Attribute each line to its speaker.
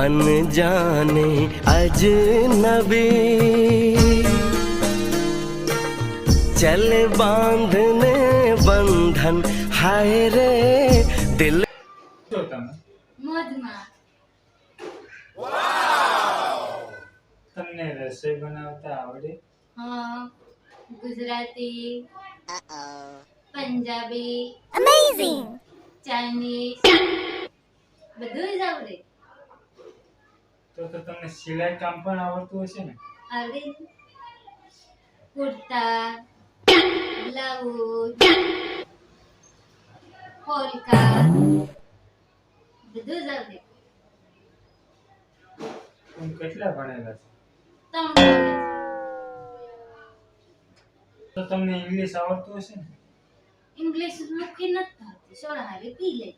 Speaker 1: अनजाने अजनबी चले बांधने बंधन हाय रे दिल
Speaker 2: તમને રસોઈ બનાવતા આવડે?
Speaker 3: हाँ गुजराती पंजाबी
Speaker 4: Amazing!
Speaker 3: चाइनीज બધું જ આવડે
Speaker 2: તો તમને સિલાઈ કામ પણ આવડતું હશે ને?
Speaker 3: આવડે ને? કુર્તા બ્લાઉઝ પોલકા બધું જ આવડે
Speaker 2: તમે કેટલા ભણેલા છો?
Speaker 3: તમને
Speaker 2: તો તમને ઇંગ્લિશ આવડતું હશે ને?
Speaker 3: ઇંગ્લિશ મૂકી નથી થતી સોડા હારે પી લે